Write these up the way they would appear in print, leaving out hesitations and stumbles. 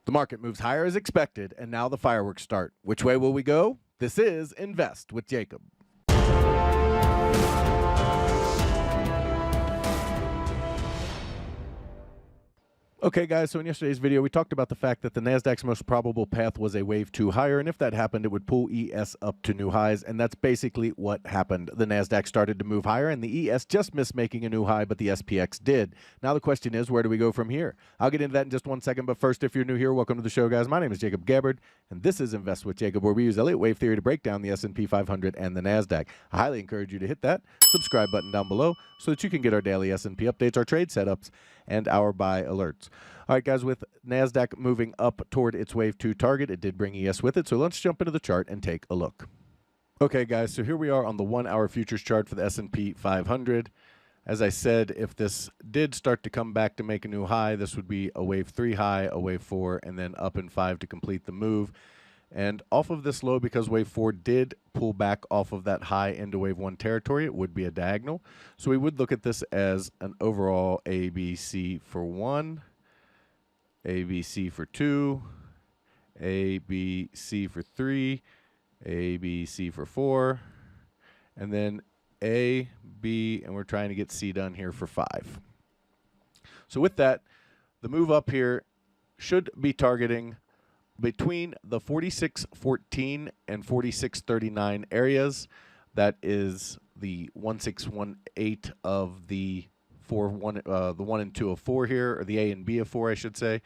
The market moves higher as expected, and now the fireworks start. Which way will we go? This is Invest with Jacob. Okay, guys, so in yesterday's video, we talked about the fact that the NASDAQ's most probable path was a wave 2 higher, and if that happened, it would pull ES up to new highs, and that's basically what happened. The NASDAQ started to move higher, and the ES just missed making a new high, but the SPX did. Now the question is, where do we go from here? I'll get into that in just 1 second, but first, if you're new here, welcome to the show, guys. My name is Jacob Gabbard, and this is Invest with Jacob, where we use Elliott Wave Theory to break down the SP 500 and the NASDAQ. I highly encourage you to hit that subscribe button down below so that you can get our daily S&P updates, our trade setups, and our buy alerts. All right, guys, with NASDAQ moving up toward its wave 2 target, it did bring ES with it, so let's jump into the chart and take a look. Okay, guys, so here we are on the 1-hour futures chart for the S&P 500. As I said, if this did start to come back to make a new high, this would be a wave 3 high, a wave 4, and then up in 5 to complete the move. And off of this low, because wave 4 did pull back off of that high into wave 1 territory, it would be a diagonal. So we would look at this as an overall ABC for 1, ABC for 2, ABC for 3, ABC for 4, and then A, B, and we're trying to get C done here for 5. So with that, the move up here should be targeting between the 46.14 and 46.39 areas. That is the 1618 of the 1 and 2 of 4 here, or the A and B of 4, I should say,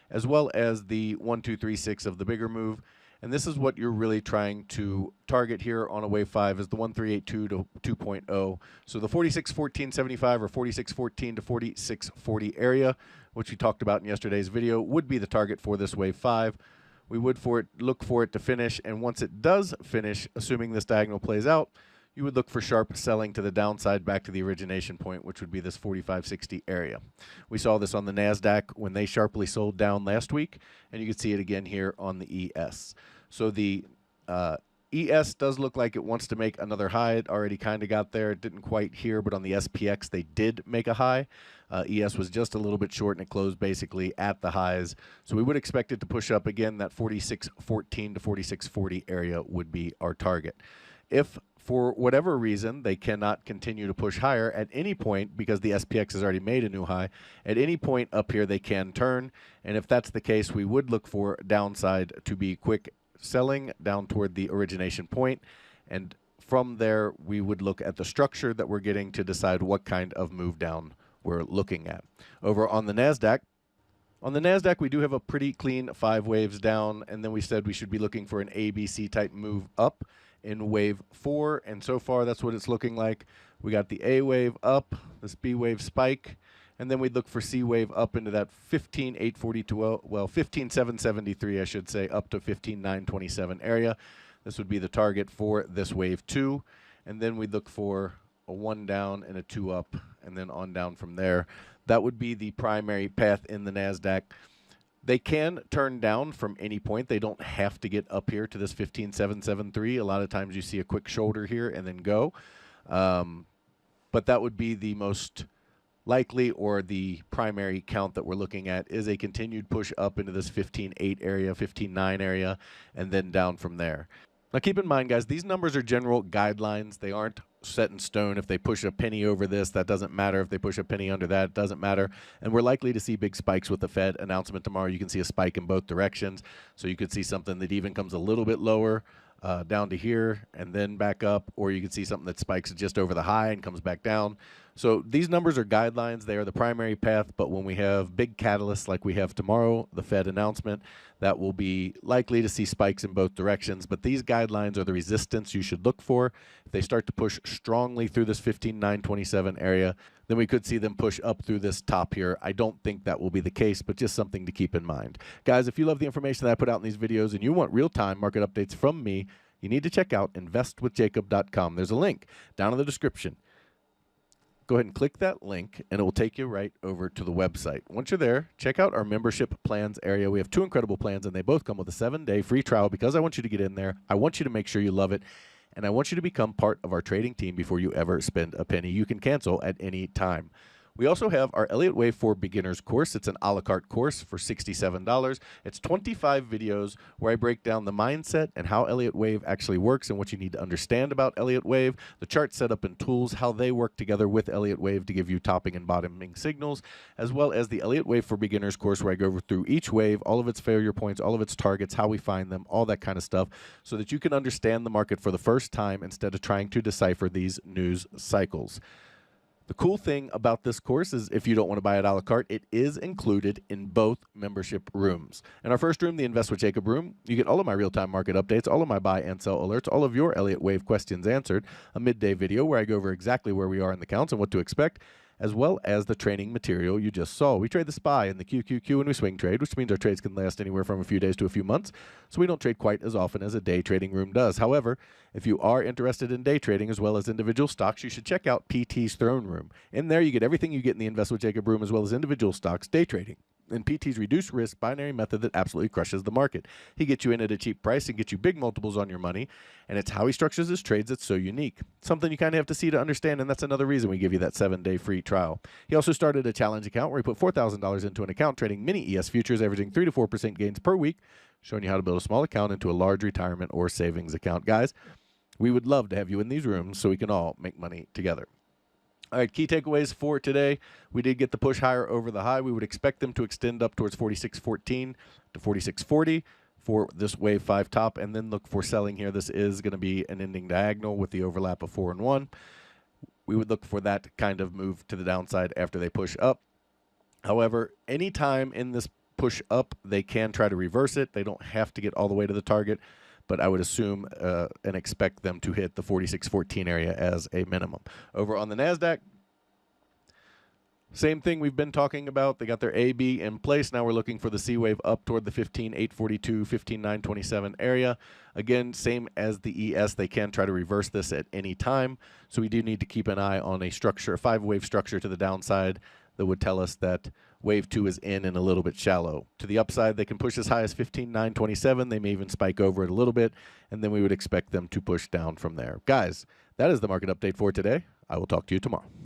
as well as the 1, 2, 3, 6 of the bigger move. And this is what you're really trying to target here on a wave 5 is the 1382 to 2.0. So the 46.1475 or 46.14 to 46.40 area, which we talked about in yesterday's video, would be the target for this wave 5. We would look for it to finish, and once it does finish, assuming this diagonal plays out, you would look for sharp selling to the downside back to the origination point, which would be this 45.60 area. We saw this on the NASDAQ when they sharply sold down last week, and you can see it again here on the ES. So the ES does look like it wants to make another high. It already kind of got there. It didn't quite here, but on the SPX, they did make a high. ES was just a little bit short, and it closed basically at the highs. So we would expect it to push up again. That 46.14 to 46.40 area would be our target. If for whatever reason they cannot continue to push higher at any point, because the SPX has already made a new high, at any point up here they can turn. And if that's the case, we would look for downside to be quick selling down toward the origination point. And from there, we would look at the structure that we're getting to decide what kind of move down we're looking at. Over on the NASDAQ, we do have a pretty clean 5 waves down, and then we said we should be looking for an ABC type move up in wave 4, and so far that's what it's looking like. We got the A wave up, this B wave spike, and then we'd look for C wave up into that 15,842, well, 15,773, I should say, up to 15,927 area. This would be the target for this wave 2, and then we'd look for a 1 down and a 2 up, and then on down from there. That would be the primary path in the NASDAQ. They can turn down from any point. They don't have to get up here to this 15,773. A lot of times you see a quick shoulder here and then go. But that would be the most likely, or the primary count that we're looking at is a continued push up into this 15.8 area, 15.9 area, and then down from there. Now keep in mind, guys, these numbers are general guidelines. They aren't set in stone. If they push a penny over this, that doesn't matter. If they push a penny under that, it doesn't matter. And we're likely to see big spikes with the Fed announcement tomorrow. You can see a spike in both directions. So you could see something that even comes a little bit lower down to here and then back up, or you can see something that spikes just over the high and comes back down. So these numbers are guidelines. They are the primary path, but when we have big catalysts like we have tomorrow, the Fed announcement, that will be likely to see spikes in both directions. But these guidelines are the resistance you should look for. If they start to push strongly through this 15,927 area, then we could see them push up through this top here. I don't think that will be the case, but just something to keep in mind. Guys, if you love the information that I put out in these videos and you want real-time market updates from me, you need to check out investwithjacob.com. There's a link down in the description. Go ahead and click that link, and it will take you right over to the website. Once you're there, check out our membership plans area. We have 2 incredible plans, and they both come with a 7-day free trial because I want you to get in there. I want you to make sure you love it, and I want you to become part of our trading team before you ever spend a penny. You can cancel at any time. We also have our Elliott Wave for Beginners course. It's an a la carte course for $67. It's 25 videos where I break down the mindset and how Elliott Wave actually works and what you need to understand about Elliott Wave, the chart setup and tools, how they work together with Elliott Wave to give you topping and bottoming signals, as well as the Elliott Wave for Beginners course where I go through each wave, all of its failure points, all of its targets, how we find them, all that kind of stuff, so that you can understand the market for the first time instead of trying to decipher these news cycles. The cool thing about this course is if you don't want to buy it a la carte, it is included in both membership rooms. In our first room, the Invest with Jacob room, you get all of my real-time market updates, all of my buy and sell alerts, all of your Elliott Wave questions answered, a midday video where I go over exactly where we are in the counts and what to expect, as well as the training material you just saw. We trade the SPY and the QQQ and we swing trade, which means our trades can last anywhere from a few days to a few months, so we don't trade quite as often as a day trading room does. However, if you are interested in day trading as well as individual stocks, you should check out PT's Throne Room. In there, you get everything you get in the Invest with Jacob room as well as individual stocks day trading. And PT's reduced risk binary method that absolutely crushes the market. He gets you in at a cheap price and gets you big multiples on your money, and it's how he structures his trades that's so unique. Something you kind of have to see to understand, and that's another reason we give you that 7-day free trial. He also started a challenge account where he put $4,000 into an account trading mini ES futures averaging 3 to 4% gains per week, showing you how to build a small account into a large retirement or savings account. Guys, we would love to have you in these rooms so we can all make money together. All right, key takeaways for today. We did get the push higher over the high. We would expect them to extend up towards 46.14 to 46.40 for this wave 5 top, and then look for selling here. This is going to be an ending diagonal with the overlap of 4 and 1. We would look for that kind of move to the downside after they push up. However, anytime in this push up, they can try to reverse it. They don't have to get all the way to the target, but I would assume and expect them to hit the 46.14 area as a minimum. Over on the NASDAQ, same thing we've been talking about. They got their AB in place. Now we're looking for the C wave up toward the 15,842, 15,927 area. Again, same as the ES, they can try to reverse this at any time. So we do need to keep an eye on a structure, a 5-wave structure to the downside that would tell us that wave 2 is in and a little bit shallow. To the upside, they can push as high as 15,927. They may even spike over it a little bit, and then we would expect them to push down from there. Guys, that is the market update for today. I will talk to you tomorrow.